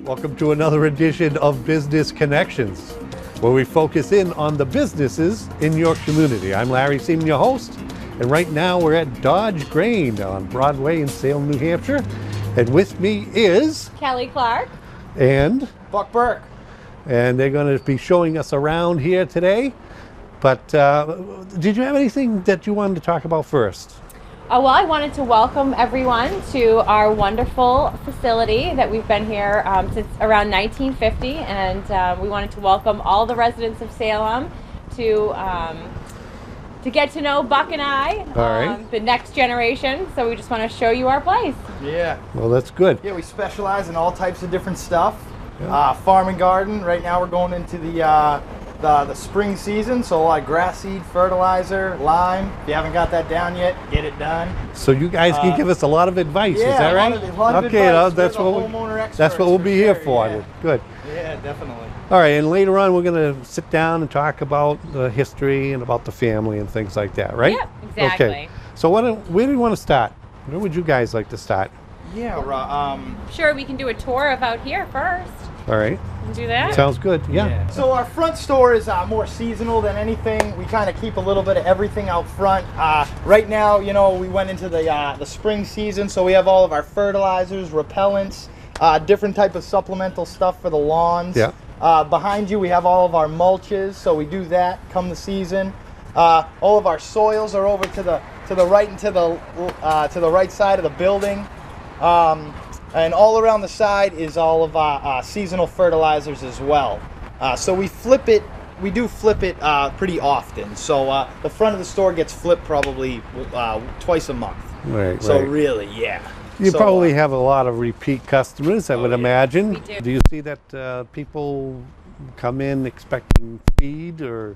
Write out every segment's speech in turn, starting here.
Welcome to another edition of Business Connections, where we focus in on the businesses in your community. I'm Larry Seaman, your host, and right now we're at Dodge Grain on Broadway in Salem, New Hampshire. And with me is Kelly Clark and Buck Burke. And they're going to be showing us around here today. But did you have anything that you wanted to talk about first? Well, I wanted to welcome everyone to our wonderful facility that we've been here since around 1950, and we wanted to welcome all the residents of Salem to get to know Buck and I, the next generation. So we just want to show you our place. Yeah. Well, that's good. Yeah, we specialize in all types of different stuff. Yeah. Farm and garden. Right now we're going into the spring season, so a lot of grass seed, fertilizer, lime. If you haven't got that down yet, get it done. So you guys can give us a lot of advice, yeah, is that right? A lot of advice. That's what we'll be here for. Yeah. Good. Yeah, definitely. All right, and later on we're going to sit down and talk about the history and about the family and things like that, right? Yeah, exactly. Okay. So where do you want to start? Where would you guys like to start? Yeah, sure, we can do a tour of out here first. All right. Do that? Sounds good. Yeah. So our front store is more seasonal than anything. We kind of keep a little bit of everything out front. Right now, you know, we went into the spring season, so we have all of our fertilizers, repellents, different type of supplemental stuff for the lawns. Yeah. Behind you, we have all of our mulches, so we do that come the season. All of our soils are over to the right and to the right side of the building. And all around the side is all of seasonal fertilizers as well. So we do flip it pretty often. So the front of the store gets flipped probably twice a month. Right. So really, yeah. You probably have a lot of repeat customers, I would imagine. We do. Do you see that people come in expecting feed or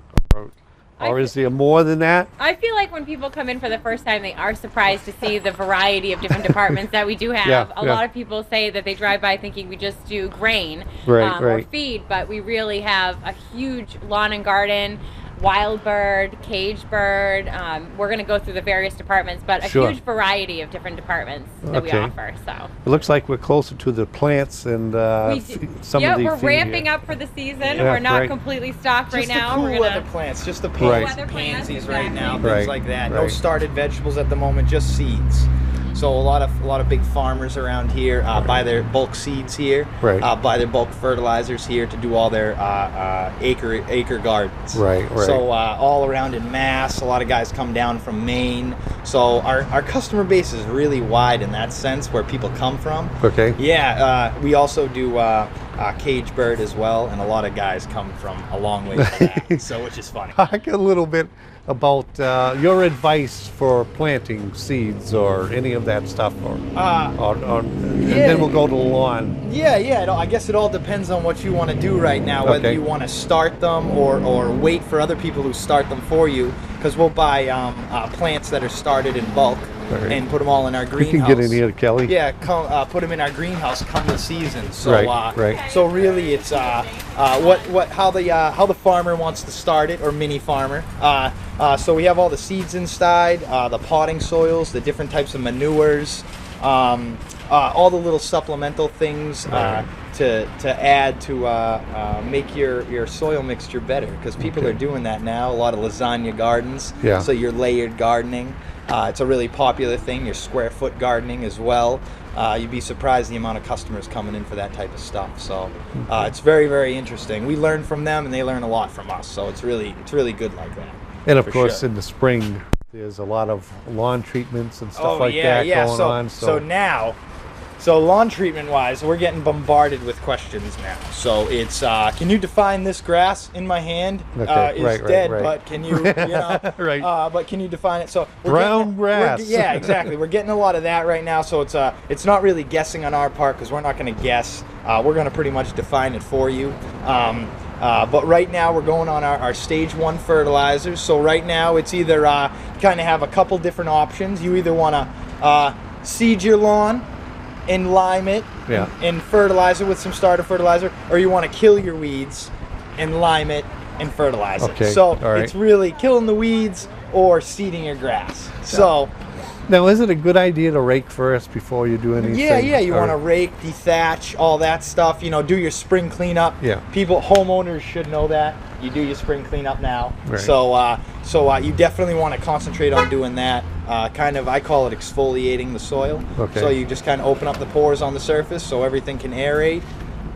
is there more than that? I feel like when people come in for the first time, they are surprised to see the variety of different departments that we do have. A lot of people say that they drive by thinking we just do grain or feed, but we really have a huge lawn and garden, wild bird, cage bird. We're going to go through the various departments, but a huge variety of different departments that we offer. So it looks like we're closer to the plants and some of the we're ramping up for the season. We're not completely stocked right now. Just the cool weather plants, just the pansies right now, things like that. No started vegetables at the moment, just seeds. So a lot of big farmers around here buy their bulk seeds here, buy their bulk fertilizers here to do all their acre gardens. Right. So all around in Mass, a lot of guys come down from Maine. So our customer base is really wide in that sense, where people come from. Okay. Yeah, we also do cage bird as well, and a lot of guys come from a long way for that, so which is funny. Talk a little bit about your advice for planting seeds or any of that stuff, and then we'll go to the lawn. Yeah. I guess it all depends on what you want to do right now, whether you want to start them or wait for other people who start them for you, because we'll buy plants that are started in bulk and put them all in our greenhouse. You can get in here, Kelly. Yeah, put them in our greenhouse come the season. So So really, it's how the farmer wants to start it, or mini farmer. So we have all the seeds inside, the potting soils, the different types of manures, all the little supplemental things to add to make your soil mixture better, because people are doing that now. A lot of lasagna gardens. Yeah. So you're layered gardening. It's a really popular thing. Your square foot gardening as well. You'd be surprised the amount of customers coming in for that type of stuff. So it's very, very interesting. We learn from them, and they learn a lot from us. So it's really good like that. And of course, in the spring, there's a lot of lawn treatments and stuff that going on. So lawn treatment wise, we're getting bombarded with questions now. So it's can you define this grass in my hand? It's dead, but can you, but can you define it? So brown grass. Yeah, exactly. We're getting a lot of that right now. So it's not really guessing on our part, because we're not going to guess. We're going to pretty much define it for you. But right now we're going on our stage 1 fertilizers. So right now it's either kind of have a couple different options. You either want to seed your lawn and lime it and fertilize it with some starter fertilizer, or you want to kill your weeds and lime it and fertilize it. So it's really killing the weeds or seeding your grass. So Now, is it a good idea to rake first before you do anything? Yeah, you want to rake, dethatch, all that stuff. Do your spring cleanup. Yeah. Homeowners should know that. You do your spring cleanup now. Right. So you definitely want to concentrate on doing that. I call it exfoliating the soil. Okay. So you just kind of open up the pores on the surface so everything can aerate.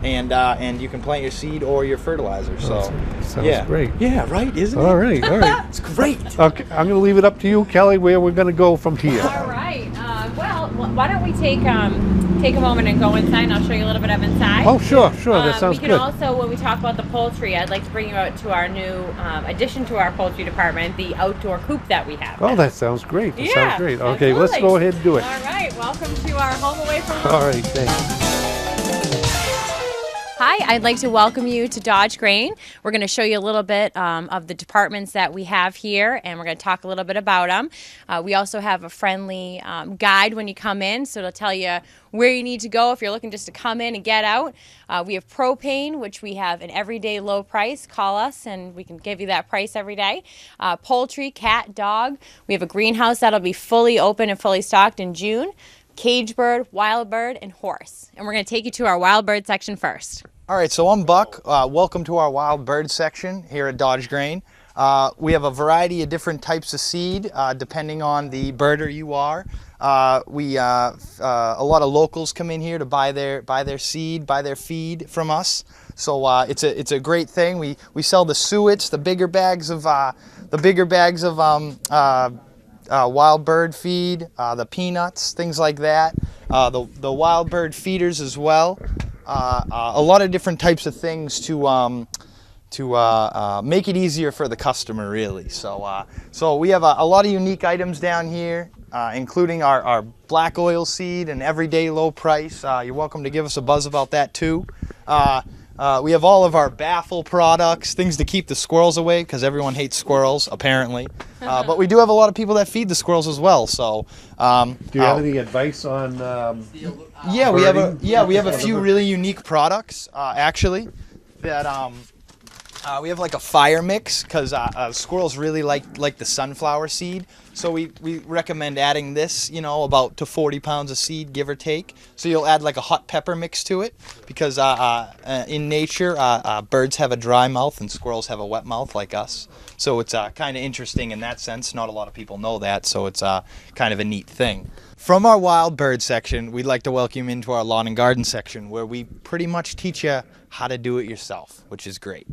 And you can plant your seed or your fertilizer. So sounds great. Yeah, right, isn't it? All right. It's great. Okay, I'm going to leave it up to you, Kelly, where we're going to go from here. All right. Well, why don't we take a moment and go inside, and I'll show you a little bit of inside. Oh, sure. That sounds good. We can also, when we talk about the poultry, I'd like to bring you out to our new addition to our poultry department, the outdoor coop that we have. Oh, that sounds great. That sounds great. Okay, absolutely. let's go ahead and do it. All right. Welcome to our home away from home. All right, thanks. Hi, I'd like to welcome you to Dodge Grain. We're going to show you a little bit of the departments that we have here, and we're going to talk a little bit about them. We also have a friendly guide when you come in, so it'll tell you where you need to go if you're looking just to come in and get out. We have propane, which we have an everyday low price. Call us and we can give you that price every day. Poultry, cat, dog. We have a greenhouse that'll be fully open and fully stocked in June. Cage bird, wild bird, and horse. And we're going to take you to our wild bird section first. All right, so I'm Buck. Welcome to our wild bird section here at Dodge Grain. We have a variety of different types of seed depending on the birder you are. A lot of locals come in here to buy their seed, buy their feed from us. So it's a great thing. We sell the suets, the bigger bags of wild bird feed, the peanuts, things like that. The wild bird feeders as well. A lot of different types of things to make it easier for the customer, really. So we have a lot of unique items down here, including our black oil seed and everyday low price. You're welcome to give us a buzz about that too. We have all of our baffle products, things to keep the squirrels away, because everyone hates squirrels, apparently. But we do have a lot of people that feed the squirrels as well. So, do you have any advice on? Yeah, we have a few really unique products actually that we have like a fire mix, because squirrels really like the sunflower seed. So we recommend adding this, about to 40 pounds of seed, give or take. So you'll add like a hot pepper mix to it, because in nature, birds have a dry mouth and squirrels have a wet mouth like us. So it's kind of interesting in that sense. Not a lot of people know that, so it's kind of a neat thing. From our wild bird section, we'd like to welcome you into our lawn and garden section, where we pretty much teach you how to do it yourself, which is great.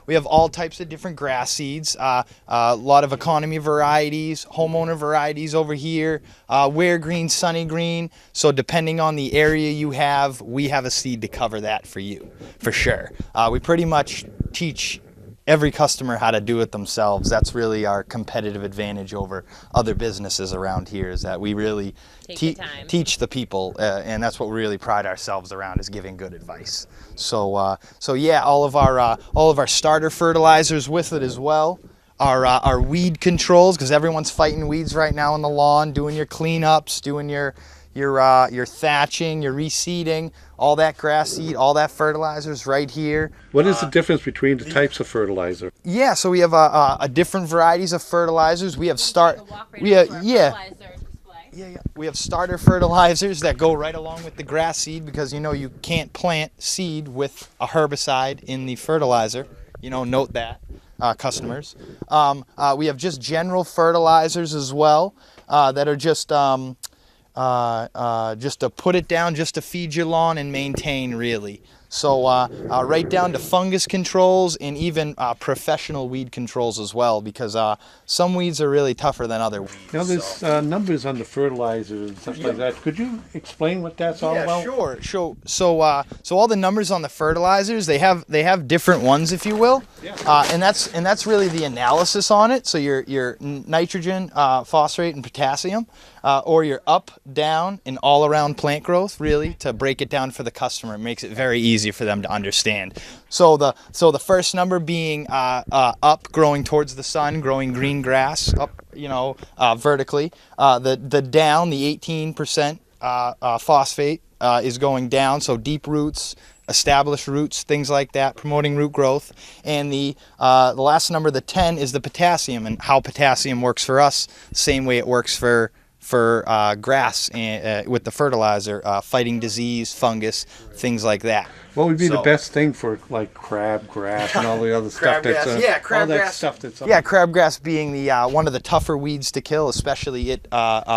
We have all types of different grass seeds, a lot of economy varieties, homeowner varieties over here, Wear Green, Sunny Green. So depending on the area you have, we have a seed to cover that for you, for sure. We pretty much teach every customer how to do it themselves. That's really our competitive advantage over other businesses around here, is that we really teach the people, and that's what we really pride ourselves around, is giving good advice. So yeah, all of our starter fertilizers with it as well. Our weed controls, because everyone's fighting weeds right now on the lawn, doing your cleanups, doing your thatching, your reseeding, all that grass seed, all that fertilizers right here. What is the difference between the types of fertilizer? Yeah, so we have a different varieties of fertilizers. We have we have starter fertilizers that go right along with the grass seed, because you can't plant seed with a herbicide in the fertilizer. Note that, customers. We have just general fertilizers as well that are just to put it down, just to feed your lawn and maintain, really. So right down to fungus controls and even professional weed controls as well, because some weeds are really tougher than other weeds. Now there's numbers on the fertilizer and stuff like that. Could you explain what that's all about? Yeah, sure. So all the numbers on the fertilizers, they have different ones, if you will. Yeah. And that's really the analysis on it. So your nitrogen, phosphate, and potassium, or your up, down, and all around plant growth, really, to break it down for the customer. It makes it very easy for them to understand. So the first number being up, growing towards the sun, growing green grass up, vertically. The down, the 18% phosphate is going down, so deep roots, established roots, things like that, promoting root growth. And the last number, the 10, is the potassium, and how potassium works for us, same way it works for for grass and, with the fertilizer, fighting disease, fungus, things like that. What would be the best thing for like crabgrass and all the other stuff that's crabgrass being the one of the tougher weeds to kill, especially it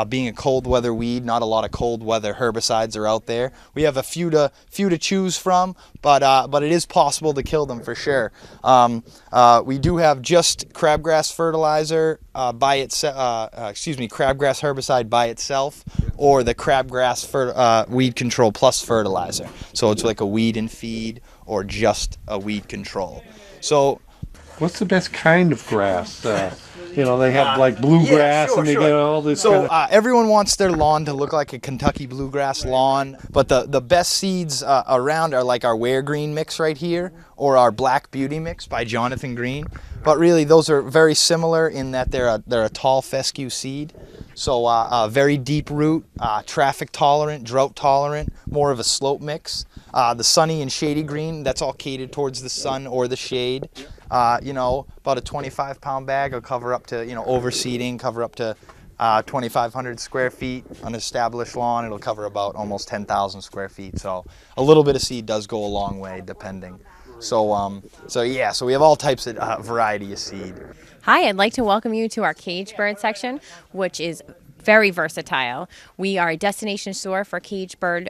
being a cold weather weed. Not a lot of cold weather herbicides are out there. We have a few to choose from, but it is possible to kill them for sure. We do have just crabgrass fertilizer by itself, crabgrass herbicide by itself, or the crabgrass weed control plus fertilizer. So it's like a weed and feed or just a weed control. So what's the best kind of grass? They have like bluegrass and they get all this. So everyone wants their lawn to look like a Kentucky bluegrass lawn, but the best seeds around are like our Ware Green mix right here, or our Black Beauty mix by Jonathan Green. But really, those are very similar in that they're a tall fescue seed. So very deep root, traffic tolerant, drought tolerant, more of a slope mix. The sunny and shady green, that's all catered towards the sun or the shade. About a 25-pound bag will cover up to, overseeding, cover up to 2,500 square feet. On an established lawn, it'll cover about almost 10,000 square feet. So a little bit of seed does go a long way, depending. So we have all types of variety of seed. Hi, I'd like to welcome you to our cage bird section, which is very versatile. We are a destination store for cage bird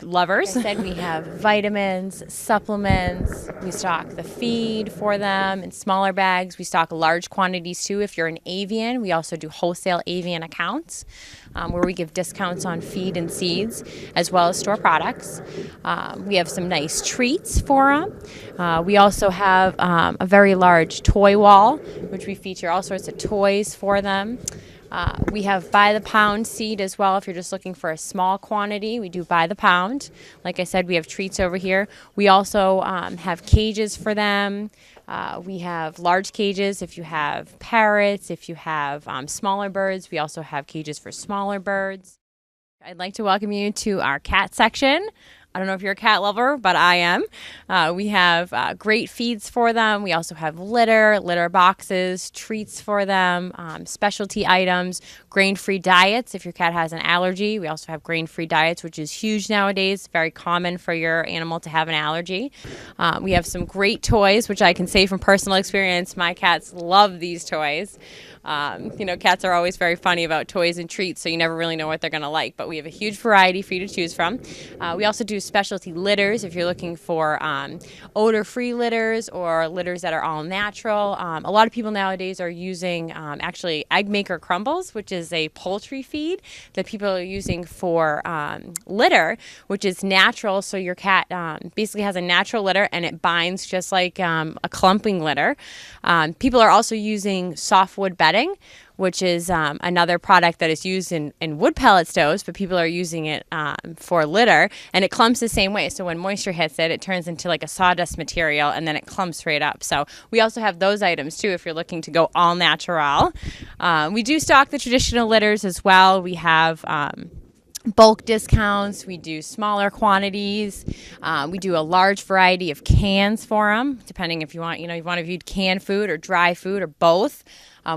lovers. Like I said, we have vitamins, supplements. We stock the feed for them in smaller bags. We stock large quantities too. If you're an avian, we also do wholesale avian accounts where we give discounts on feed and seeds as well as store products. We have some nice treats for them. We also have a very large toy wall, which we feature all sorts of toys for them. We have by the pound seed as well. If you're just looking for a small quantity, we do by the pound. Like I said, we have treats over here. We also have cages for them. We have large cages if you have parrots, if you have smaller birds. We also have cages for smaller birds. I'd like to welcome you to our cat section. I don't know if you're a cat lover, but I am. We have great feeds for them. We also have litter boxes, treats for them, specialty items, grain-free diets if your cat has an allergy. We also have grain-free diets, which is huge nowadays. Very common for your animal to have an allergy. We have some great toys, which I can say from personal experience, my cats love these toys. Cats are always very funny about toys and treats, so you never really know what they're going to like, but we have a huge variety for you to choose from. We also do specialty litters if you're looking for odor-free litters or litters that are all natural. A lot of people nowadays are using actually Egg Maker Crumbles, which is a poultry feed that people are using for litter, which is natural, so your cat basically has a natural litter and it binds just like a clumping litter. People are also using softwood bedding, which is another product that is used in wood pellet stoves, but people are using it for litter, and it clumps the same way. So when moisture hits it, it turns into like a sawdust material, and then it clumps right up. So we also have those items too if you're looking to go all natural. We do stock the traditional litters as well. We have bulk discounts. We do smaller quantities. We do a large variety of cans for them, depending if you want to view canned food or dry food or both.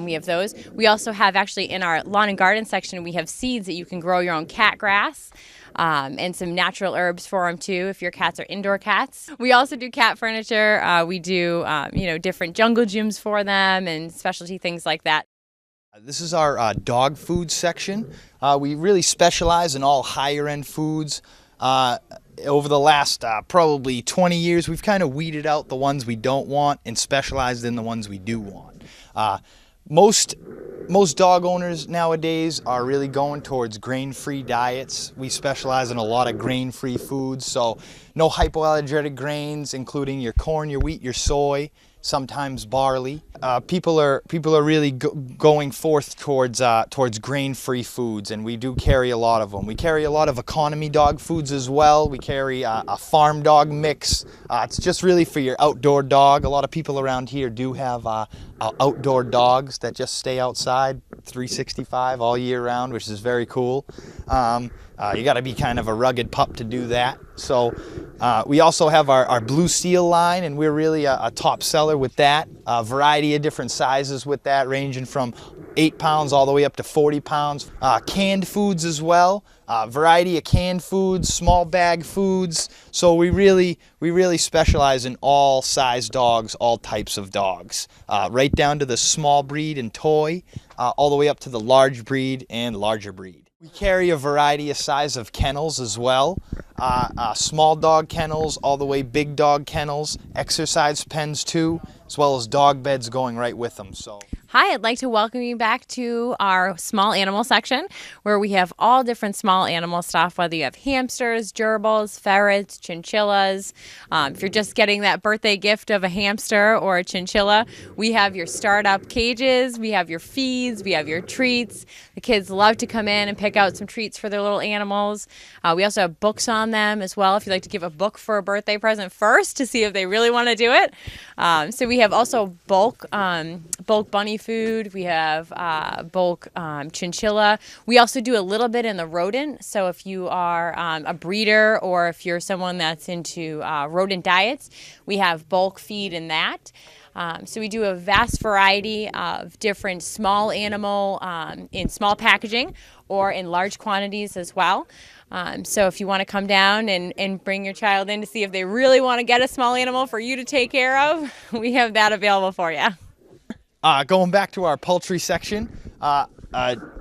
We have those. We also have actually in our lawn and garden section, we have seeds that you can grow your own cat grass. And some natural herbs for them too if your cats are indoor cats. We also do cat furniture. We do different jungle gyms for them and specialty things like that. This is our dog food section. We really specialize in all higher end foods. Over the last probably 20 years, we've kind of weeded out the ones we don't want and specialized in the ones we do want. Most dog owners nowadays are really going towards grain-free diets. We specialize in a lot of grain-free foods, so no hypoallergenic grains, including your corn, your wheat, your soy, sometimes barley. People are really going forth towards grain-free foods, and we do carry a lot of them. We carry a lot of economy dog foods as well. We carry a farm dog mix. It's just really for your outdoor dog. A lot of people around here do have outdoor dogs that just stay outside 365 all year round, which is very cool. You got to be kind of a rugged pup to do that. So we also have our Blue Seal line, and we're really a top seller with that. A variety of different sizes with that, ranging from 8 pounds all the way up to 40 pounds. Canned foods as well. Variety of canned foods, small bag foods. So we really specialize in all size dogs, all types of dogs, right down to the small breed and toy, all the way up to the large breed and larger breed. We carry a variety of size of kennels as well. Small dog kennels, all the way big dog kennels, exercise pens too, as well as dog beds going right with them. So. Hi, I'd like to welcome you back to our small animal section where we have all different small animal stuff, whether you have hamsters, gerbils, ferrets, chinchillas. If you're just getting that birthday gift of a hamster or a chinchilla, we have your startup cages, we have your feeds, we have your treats. The kids love to come in and pick out some treats for their little animals. We also have books on them as well if you'd like to give a book for a birthday present first to see if they really want to do it. So we have also bulk bunny food. We have bulk chinchilla. We also do a little bit in the rodent. So if you are a breeder or if you're someone that's into rodent diets, we have bulk feed in that. So we do a vast variety of different small animal in small packaging or in large quantities as well. So if you want to come down and bring your child in to see if they really want to get a small animal for you to take care of, we have that available for you. Going back to our poultry section,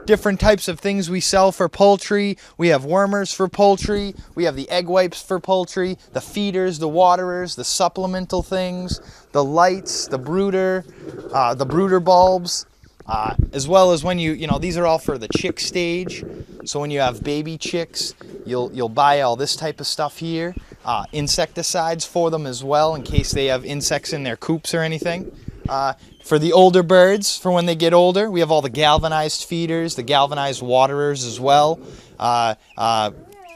different types of things we sell for poultry. We have wormers for poultry. We have the egg wipes for poultry, the feeders, the waterers, the supplemental things, the lights, the brooder bulbs, as well as when you know, these are all for the chick stage. So when you have baby chicks, you'll buy all this type of stuff here. Insecticides for them as well in case they have insects in their coops or anything. For the older birds, for when they get older, we have all the galvanized feeders, the galvanized waterers as well.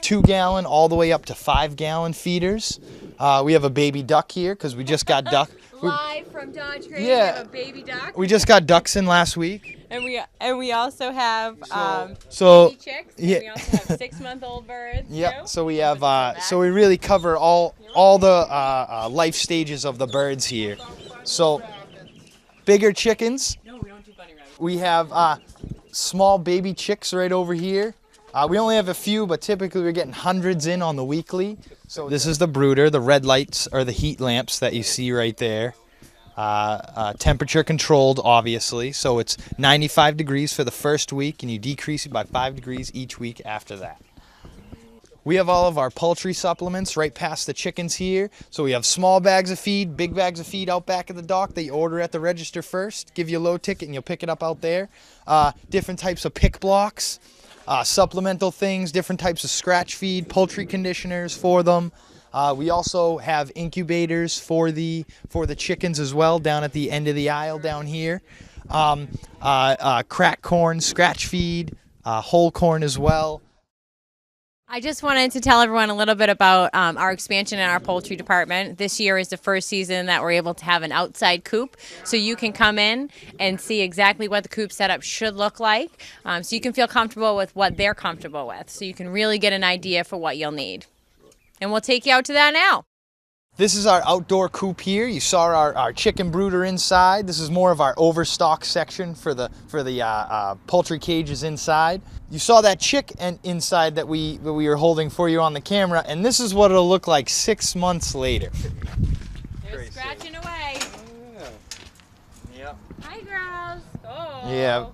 2 gallon all the way up to 5 gallon feeders. We have a baby duck here because we just got duck. Live from Dodge Green, Yeah. we have a baby duck. We just got ducks in last week. And we also have So baby chicks. yeah. And we also have 6-month-old birds. Yeah, too. so we have so we really cover all the life stages of the birds here. So bigger chickens. No, we don't do bunny rabbits. We have small baby chicks right over here. We only have a few, but typically we're getting hundreds in on the weekly. So this is the brooder. The red lights are the heat lamps that you see right there. Temperature controlled, obviously. So it's 95 degrees for the first week, and you decrease it by 5 degrees each week after that. We have all of our poultry supplements right past the chickens here. So we have small bags of feed, big bags of feed out back of the dock that you order at the register first. Give you a low ticket and you'll pick it up out there. Different types of pick blocks, supplemental things, different types of scratch feed, poultry conditioners for them. We also have incubators for the chickens as well down at the end of the aisle down here. Crack corn, scratch feed, whole corn as well. I just wanted to tell everyone a little bit about our expansion in our poultry department. This year is the first season that we're able to have an outside coop, so you can come in and see exactly what the coop setup should look like, so you can feel comfortable with what they're comfortable with, so you can really get an idea for what you'll need. And we'll take you out to that now. This is our outdoor coop here. You saw our chicken brooder inside. This is more of our overstock section for the poultry cages inside. You saw that chick inside that we were holding for you on the camera, and this is what it'll look like 6 months later. They're scratching away. Yep. Hi, girls. Oh. Yeah,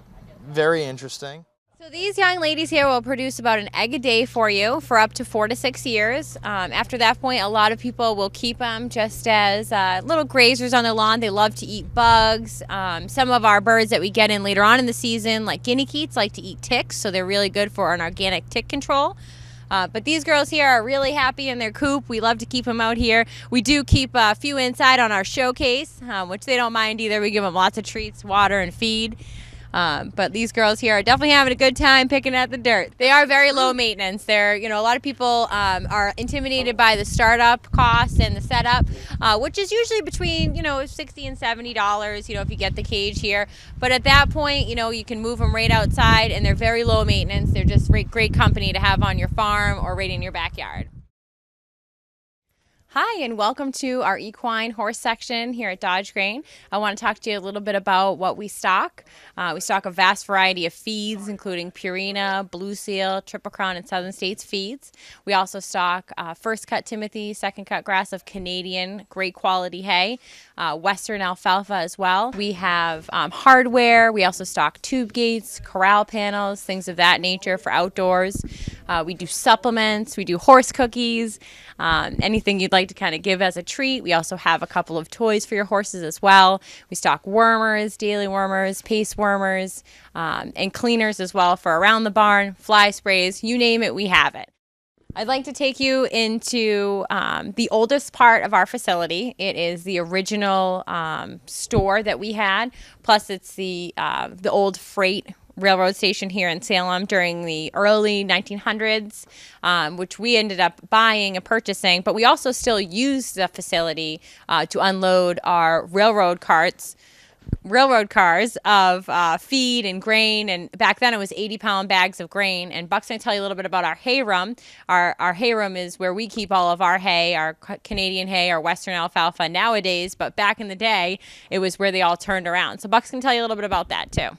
very interesting. So these young ladies here will produce about an egg a day for you for up to 4 to 6 years. After that point, a lot of people will keep them just as little grazers on their lawn. They love to eat bugs. Some of our birds that we get in later on in the season, like guinea geese, like to eat ticks, so they're really good for an organic tick control. But these girls here are really happy in their coop. We love to keep them out here. We do keep a few inside on our showcase, which they don't mind either. We give them lots of treats, water, and feed. But these girls here are definitely having a good time picking at the dirt. They are very low maintenance. They're, a lot of people are intimidated by the startup costs and the setup, which is usually between, $60 and $70, if you get the cage here. But at that point, you can move them right outside, and they're very low maintenance. They're just great company to have on your farm or right in your backyard. Hi, and welcome to our equine horse section here at Dodge Grain. I want to talk to you a little bit about what we stock. We stock a vast variety of feeds, including Purina, Blue Seal, Triple Crown, and Southern States feeds. We also stock first cut Timothy, second cut grass of Canadian, great quality hay, Western alfalfa as well. We have hardware. We also stock tube gates, corral panels, things of that nature for outdoors. We do supplements. We do horse cookies, anything you'd like to kind of give as a treat. We also have a couple of toys for your horses as well. We stock wormers, daily wormers, pace wormers, and cleaners as well for around the barn, fly sprays, you name it, we have it. I'd like to take you into the oldest part of our facility. It is the original store that we had, plus it's the old freight railroad station here in Salem during the early 1900s, which we ended up buying and purchasing, but we also still use the facility to unload our railroad cars of feed and grain, and back then it was 80-pound bags of grain. And Buck's going to tell you a little bit about our hay room. Our hay room is where we keep all of our hay, our Canadian hay, our Western alfalfa nowadays, but back in the day, it was where they all turned around. So Buck's going to tell you a little bit about that too.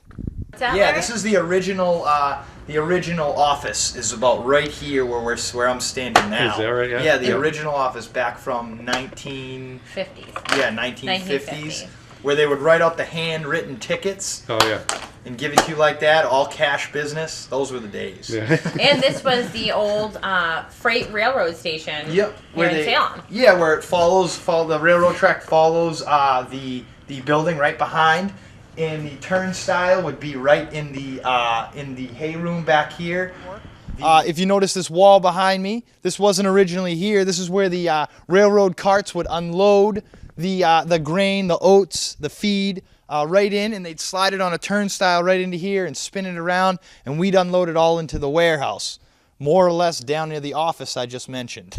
Yeah, this is the original office is about right here where I'm standing now. Is that right? Yeah. Yeah, the original office back from 1950s. Yeah, 1950s, where they would write out the handwritten tickets. Oh yeah. And give it to you like that, all cash business. Those were the days. Yeah. And this was the old freight railroad station. Yep. Here in Salem. Yeah, where the railroad track follows the building right behind. And the turnstile would be right in the hay room back here. If you notice this wall behind me, this wasn't originally here. This is where the railroad carts would unload the grain, the oats, the feed right in, and they'd slide it on a turnstile right into here and spin it around, and we'd unload it all into the warehouse, more or less down near the office I just mentioned.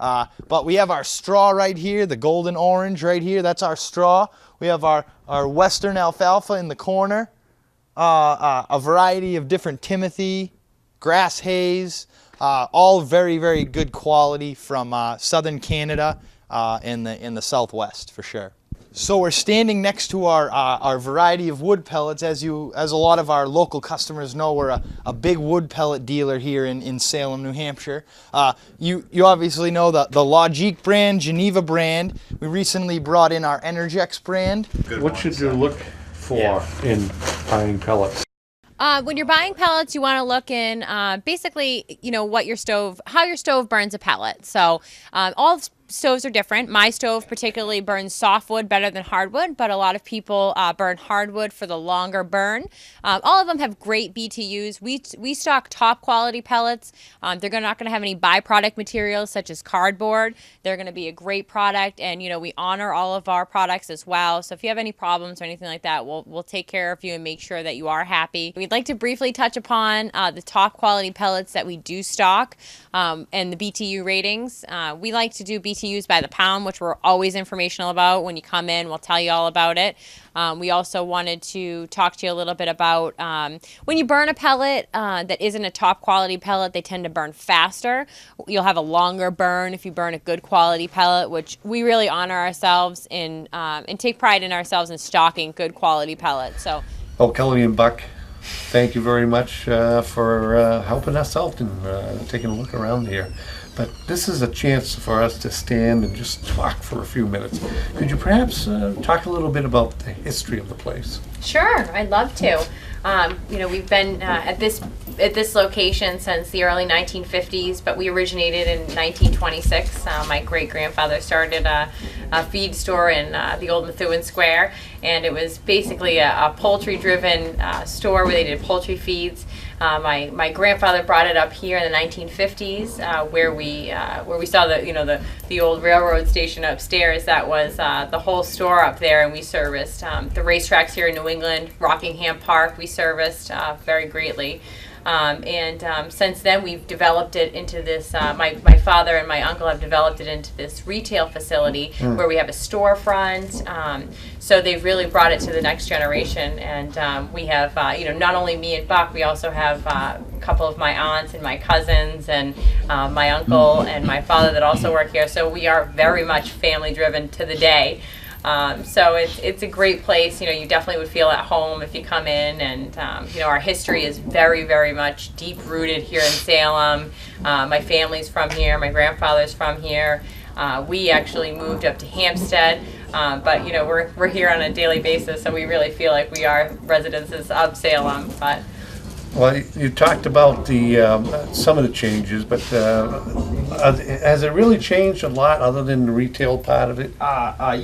But we have our straw right here, the golden orange right here, that's our straw. We have our Western alfalfa in the corner, a variety of different Timothy, grass hays, all very, very good quality from southern Canada in the Southwest for sure. So we're standing next to our variety of wood pellets. As a lot of our local customers know, we're a big wood pellet dealer here in Salem, New Hampshire. You obviously know the Logique brand, Geneva brand. We recently brought in our Energex brand. What should you look for in buying pellets? When you're buying pellets, you want to look in basically, how your stove burns a pellet. So all stoves are different. My stove particularly burns softwood better than hardwood, but a lot of people burn hardwood for the longer burn. All of them have great BTUs. We stock top quality pellets. They're not going to have any byproduct materials such as cardboard. They're going to be a great product, and we honor all of our products as well. So if you have any problems or anything like that, we'll take care of you and make sure that you are happy. We'd like to briefly touch upon the top quality pellets that we do stock and the BTU ratings. We like to do BTUs by the pound, which we're always informational about. When you come in, we'll tell you all about it. We also wanted to talk to you a little bit about when you burn a pellet that isn't a top quality pellet, they tend to burn faster. You'll have a longer burn if you burn a good quality pellet, which we really honor ourselves in and take pride in ourselves in stocking good quality pellets. So, Kelly and Buck, thank you very much for helping us out and taking a look around here. But this is a chance for us to stand and just talk for a few minutes. Could you perhaps talk a little bit about the history of the place? Sure, I'd love to. We've been at this location since the early 1950s, but we originated in 1926. My great-grandfather started a feed store in the old Methuen Square, and it was basically a poultry-driven store where they did poultry feeds. My grandfather brought it up here in the 1950s, where we saw the old railroad station upstairs. That was the whole store up there, and we serviced the racetracks here in New England, Rockingham Park. We serviced very greatly. Since then, we've developed it into this, my father and my uncle have developed it into this retail facility where we have a storefront. So they've really brought it to the next generation. And we have, not only me and Buck, we also have a couple of my aunts and my cousins and my uncle and my father that also work here. So we are very much family driven to the day. So it's a great place. You definitely would feel at home if you come in, and our history is very, very much deep rooted here in Salem. My family's from here. My grandfather's from here. We actually moved up to Hampstead, but we're here on a daily basis, so we really feel like we are residences of Salem. But well, you talked about some of the changes, but has it really changed a lot other than the retail part of it?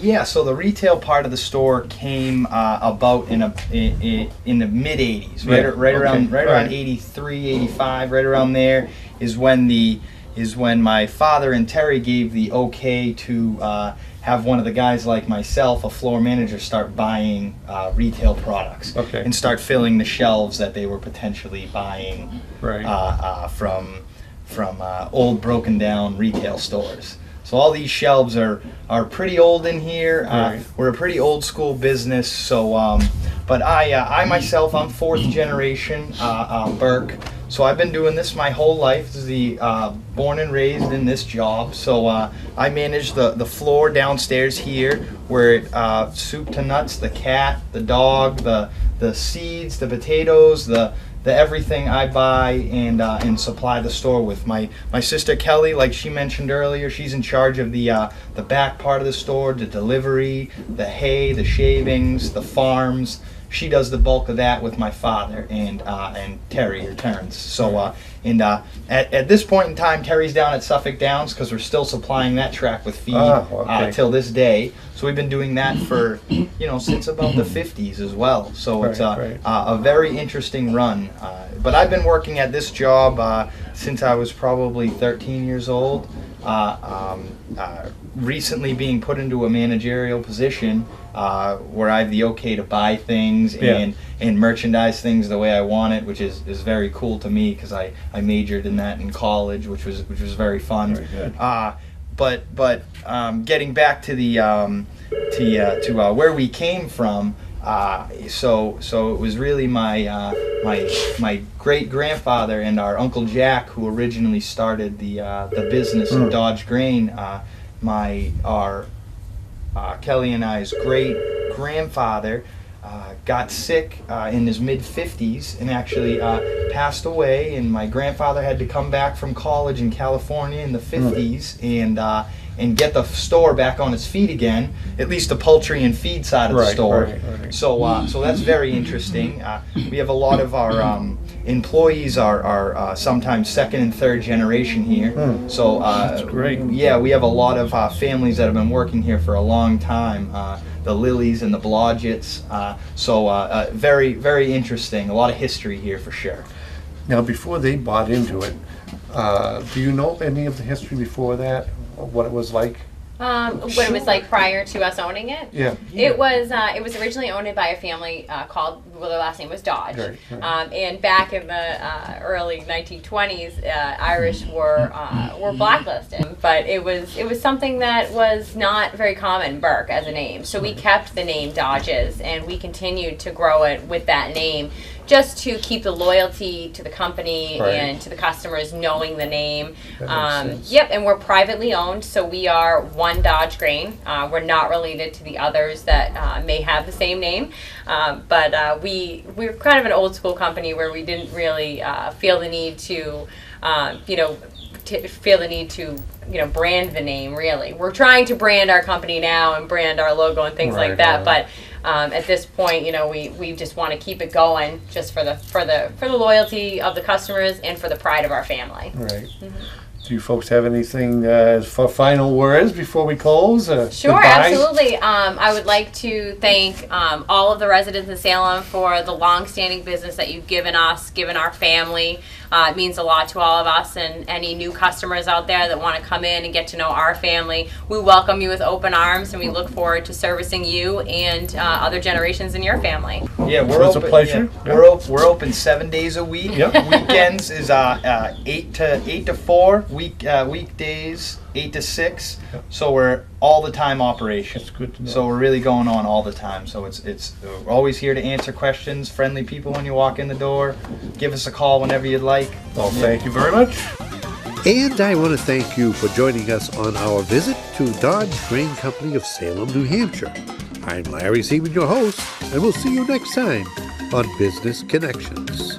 Yeah. So the retail part of the store came about in the mid '80s, right around 83, 85, right around there is when my father and Terry gave the okay to have one of the guys like myself, a floor manager, start buying retail products and start filling the shelves that they were potentially buying from old broken down retail stores. So all these shelves are pretty old in here. We're a pretty old school business. So, but I myself, I'm fourth generation Burke. So I've been doing this my whole life. This is born and raised in this job. So I manage the floor downstairs here, where soup to nuts, the cat, the dog, the seeds, the potatoes, the everything I buy and supply the store with. My sister Kelly, like she mentioned earlier, she's in charge of the back part of the store, the delivery, the hay, the shavings, the farms. She does the bulk of that with my father and Terry or Terrence. So at this point in time, Terry's down at Suffolk Downs because we're still supplying that track with feed till this day. So we've been doing that for since about the 50s as well. So it's a very interesting run. But I've been working at this job since I was probably 13 years old. Recently being put into a managerial position where I have the okay to buy things and merchandise things the way I want it, which is very cool to me because I majored in that in college, which was very fun. Very good. But getting back to the where we came from, so it was really my great grandfather and our Uncle Jack who originally started the business in Dodge Grain. Kelly and I's great grandfather got sick in his mid-50s and actually passed away, and my grandfather had to come back from college in California in the 50s and get the store back on its feet again, at least the poultry and feed side of the store. So that's very interesting. We have a lot of our employees are sometimes second and third generation here. So that's great. Yeah, we have a lot of families that have been working here for a long time. The Lillies and the Blodgetts. Very, very interesting. A lot of history here for sure. Now, before they bought into it, do you know any of the history before that? What it was like? What it was like prior to us owning it? Yeah. It was originally owned by a family called, their last name was Dodge. Right. And back in the early 1920s, Irish were blacklisted. But it was something that was not very common, Burke, as a name. So we kept the name Dodges, and we continued to grow it with that name, just to keep the loyalty to the company and to the customers knowing the name. And we're privately owned, so we are one Dodge Grain. We're not related to the others that may have the same name, but we're kind of an old school company where we didn't really feel the need to brand the name. Really, we're trying to brand our company now and brand our logo and things like that, but at this point, we just want to keep it going, just for the loyalty of the customers and for the pride of our family. Right. Do you folks have anything for final words before we close? Sure, goodbye? Absolutely. I would like to thank all of the residents in Salem for the long-standing business that you've given us, given our family. It means a lot to all of us, and any new customers out there that want to come in and get to know our family, we welcome you with open arms, and we look forward to servicing you and other generations in your family. Yeah, we're It's open, a pleasure. Yeah, we're open 7 days a week. Yep. Weekends is 8 to 4. Weekdays 8 to 6. Yep. So we're all the time operation. That's good to know. So we're really going on all the time. So it's we're always here to answer questions. Friendly people when you walk in the door. Give us a call whenever you'd like. Well, thank you very much. And I want to thank you for joining us on our visit to Dodge Grain Company of Salem, New Hampshire. I'm Larry Seaman, your host, and we'll see you next time on Business Connections.